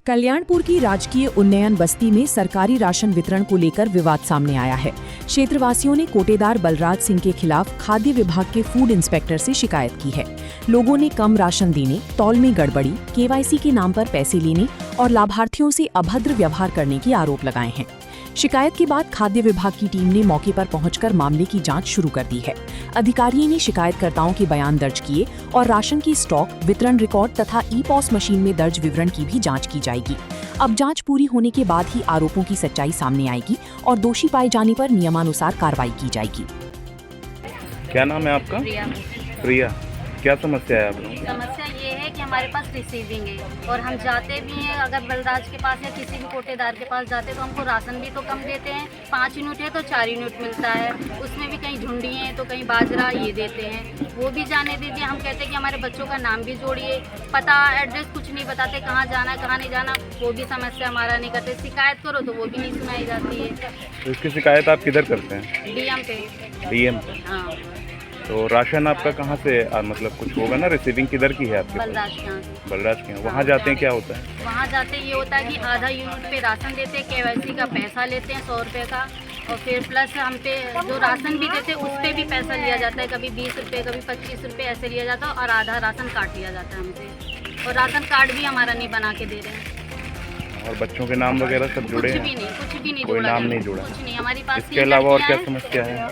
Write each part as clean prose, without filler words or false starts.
कल्याणपुर की राजकीय उन्नयन बस्ती में सरकारी राशन वितरण को लेकर विवाद सामने आया है। क्षेत्रवासियों ने कोटेदार बलराज सिंह के खिलाफ खाद्य विभाग के फूड इंस्पेक्टर से शिकायत की है। लोगों ने कम राशन देने, तौल में गड़बड़ी, केवाईसी के नाम पर पैसे लेने और लाभार्थियों से अभद्र व्यवहार करने के आरोप लगाए हैं। शिकायत के बाद खाद्य विभाग की टीम ने मौके पर पहुंचकर मामले की जांच शुरू कर दी है। अधिकारियों ने शिकायतकर्ताओं के बयान दर्ज किए और राशन की स्टॉक, वितरण रिकॉर्ड तथा ई-पॉस मशीन में दर्ज विवरण की भी जांच की जाएगी। अब जांच पूरी होने के बाद ही आरोपों की सच्चाई सामने आएगी और दोषी पाए जाने पर नियमानुसार कार्रवाई की जाएगी। क्या नाम है आपका? प्रिया। क्या समस्या है आप लोगों? समस्या ये है कि हमारे पास रिसीविंग है और हम जाते भी हैं, अगर बलराज के पास या किसी भी कोटेदार के पास जाते तो हमको राशन भी तो कम देते हैं। 5 यूनिट है तो 4 यूनिट मिलता है, उसमें भी कहीं झुंडी है तो कहीं बाजरा ये देते हैं। वो भी जाने दीजिए, हम कहते हैं कि हमारे बच्चों का नाम भी जोड़िए, पता एड्रेस कुछ नहीं बताते, कहाँ जाना है कहाँ नहीं जाना, वो भी समस्या हमारा नहीं करते। शिकायत करो तो वो भी नहीं सुनाई जाती है। तो इसकी शिकायत आप किधर करते हैं? डीएम पे। डीएम पे? हाँ। तो राशन आपका कहाँ से मतलब कुछ होगा ना, रिसीविंग किधर की है आपके? बलराज के यहाँ। बलराज के यहाँ। वहाँ जाते हैं क्या होता है? वहाँ जाते ये होता है कि आधा यूनिट पे राशन देते हैं, केवाईसी का पैसा लेते हैं 100 रुपये का, और फिर प्लस हम पे जो राशन भी देते हैं उस पर भी पैसा लिया जाता है, कभी 20 रुपये कभी 25 रुपये ऐसे लिया जाता है, और आधा राशन काट लिया जाता है हमसे। और राशन कार्ड भी हमारा नहीं बना के दे रहे हैं। और बच्चों के नाम वगैरह सब जुड़े हैं? कुछ भी नहीं कोई जोड़ा, नाम नहीं जुड़ा? कुछ नहीं। हमारी पास इसके अलावा और क्या समस्या है?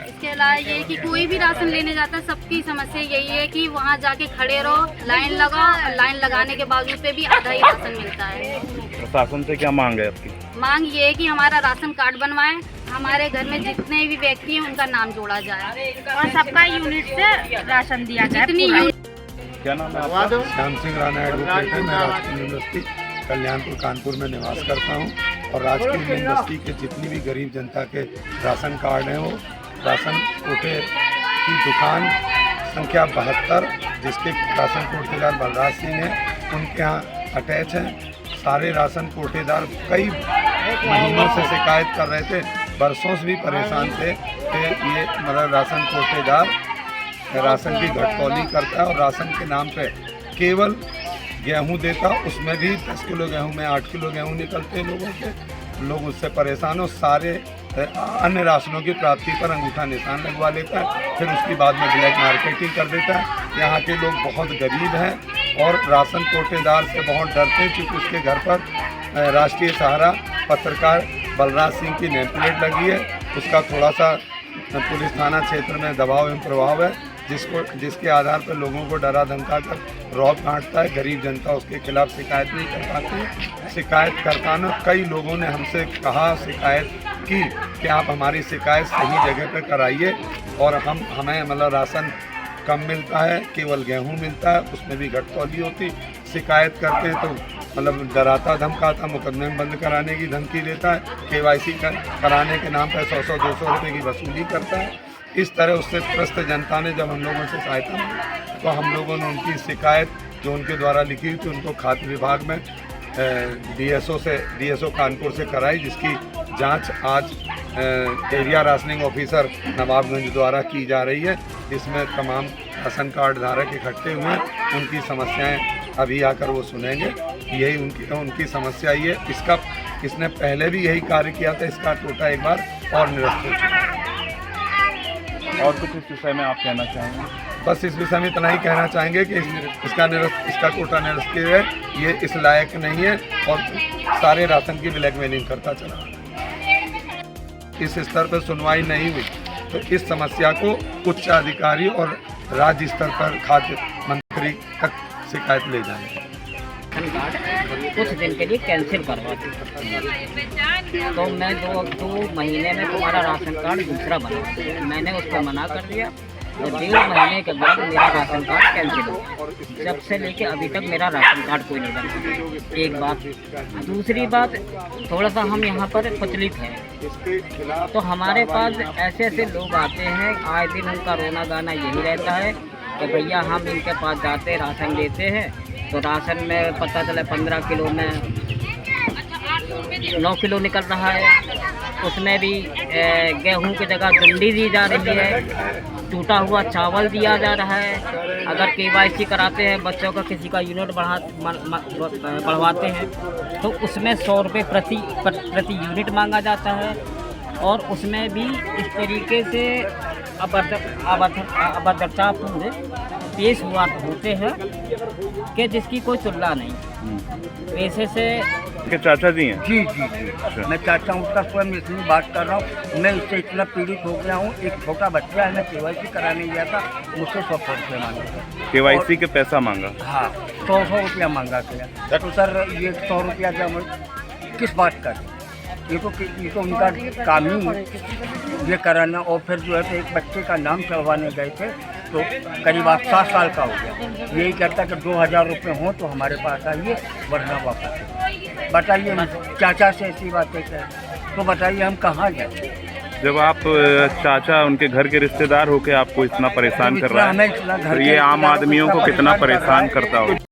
इसके अलावा ये कि कोई भी राशन लेने जाता है, सबकी समस्या यही है कि वहाँ जाके खड़े रहो, लाइन लगाओ, और लाइन लगाने के बावजूद पे भी आधा ही राशन मिलता है। प्रशासन से क्या मांग है आपकी? मांग ये है कि हमारा राशन कार्ड बनवाए, हमारे घर में जितने भी व्यक्ति हैं उनका नाम जोड़ा जाए और सबका यूनिट से राशन दिया जाए। क्या नाम है आपका? श्याम सिंह राणा एडवोकेट है। मैं राजकीय यूनिवर्सिटी कल्याणपुर कानपुर में निवास करता हूँ और राजकीय यूनिवर्सिटी के जितनी भी गरीब जनता के राशन कार्ड हैं, वो राशन कोटे की दुकान संख्या 72, जिसके राशन कोटेदार बलराज सिंह हैं, उनके यहाँ अटैच हैं। सारे राशन कोटेदार कई महीनों से शिकायत कर रहे थे, बरसों से भी परेशान थे कि ये मतलब राशन कोटेदार राशन की घटतौली करता है और राशन के नाम पे केवल गेहूं देता, उसमें भी 10 किलो गेहूं में 8 किलो गेहूं निकलते लोगों के। लोग उससे परेशान हो, सारे अन्य राशनों की प्राप्ति पर अंगूठा निशान लगवा लेता है, फिर उसकी बाद में ब्लैक मार्केटिंग कर देता है। यहाँ के लोग बहुत गरीब हैं और राशन कोटेदार से बहुत डरते हैं, क्योंकि उसके घर पर राष्ट्रीय सहारा पत्रकार बलराज सिंह की नेम प्लेट लगी है। उसका थोड़ा सा पुलिस थाना क्षेत्र में दबाव एवं प्रभाव है, जिसके आधार पर लोगों को डरा धमका कर रौब काटता है। गरीब जनता उसके खिलाफ शिकायत नहीं कर पाती। शिकायतकर्ता ने कई लोगों ने हमसे कहा, शिकायत की कि आप हमारी शिकायत सही जगह पर कराइए और हमें मतलब राशन कम मिलता है, केवल गेहूं मिलता है, उसमें भी घटतौली होती। शिकायत करते तो मतलब डराता धमकाता, मुकदमे में बंद कराने की धमकी देता है, केवाईसी कराने के नाम पर 100-200 रुपये की वसूली करता है। इस तरह उससे त्रस्त जनता ने जब हम लोगों से सहायता मांगी तो हम लोगों ने उनकी शिकायत जो उनके द्वारा लिखी थी उनको खाद्य विभाग में डीएसओ कानपुर से कराई, जिसकी जांच आज एरिया राशनिंग ऑफिसर नवाबगंज द्वारा की जा रही है। इसमें तमाम राशन कार्ड धारक इकट्ठे हुए हैं, उनकी समस्याएं अभी आकर वो सुनेंगे। यही उनकी समस्या ये, इसने पहले भी यही कार्य किया था, इसका टोटा एक बार और निरस्त हो चुका है। और कुछ इस विषय में आप कहना चाहेंगे? बस इस विषय में इतना ही कहना चाहेंगे कि इसका कोटा निरस्त किया है, ये इस लायक नहीं है और सारे राशन की ब्लैकमेलिंग करता चला। इस स्तर पर सुनवाई नहीं हुई तो इस समस्या को उच्च अधिकारी और राज्य स्तर पर खाद्य मंत्री तक शिकायत ले जाएंगे। कुछ दिन के लिए कैंसिल करवा दी तो मैं दो महीने में तुम्हारा राशन कार्ड दूसरा बना, मैंने उसको मना कर दिया और 1.5 महीने के बाद मेरा राशन कार्ड कैंसिल हो। जब से लेके अभी तक मेरा राशन कार्ड कोई नहीं बना। एक बात। दूसरी बात, थोड़ा सा हम यहाँ पर प्रचलित हैं तो हमारे पास ऐसे लोग आते हैं, आए दिन उनका रोना गाना यही रहता है कि भैया हम इनके पास जाते राशन लेते हैं तो राशन में पता चला 15 किलो में 9 किलो निकल रहा है, उसमें भी गेहूं की जगह डंडी दी जा रही है। टूटा हुआ चावल दिया जा रहा है। अगर KYC कराते हैं, बच्चों का किसी का यूनिट बढ़वाते हैं तो उसमें 100 रुपये प्रति यूनिट मांगा जाता है। और उसमें भी इस तरीके से अभद्रतापूर्ण पेश होते हैं कि जिसकी कोई तुलना नहीं। पैसे से के चाचा जी हैं? जी जी जी, मैं चाहता हूँ उसका स्वयं इसलिए बात कर रहा हूँ। मैं इससे इतना पीड़ित हो गया हूँ। एक छोटा बच्चा है, मैं KYC कराने गया था, मुझसे 100 रुपये मांगा। KYC के पैसा मांगा? हाँ, 100 रुपया मांगा गया। तो सर ये 100 रुपया जब किस बात का, ये तो उनका काम ही है ये कराना। और फिर जो है तो एक बच्चे का नाम चढ़वाने गए थे तो करीब 7 साल का हो गया। यही कहता कि 2000 रुपये हों तो हमारे पास आइए, वरना वापस। बताइए चाचा से ऐसी बातें करें तो बताइए हम कहाँ जाए। जब आप चाचा उनके घर के रिश्तेदार होके आपको इतना परेशान कर रहा है, तो ये आम आदमियों को कितना परेशान करता होगा।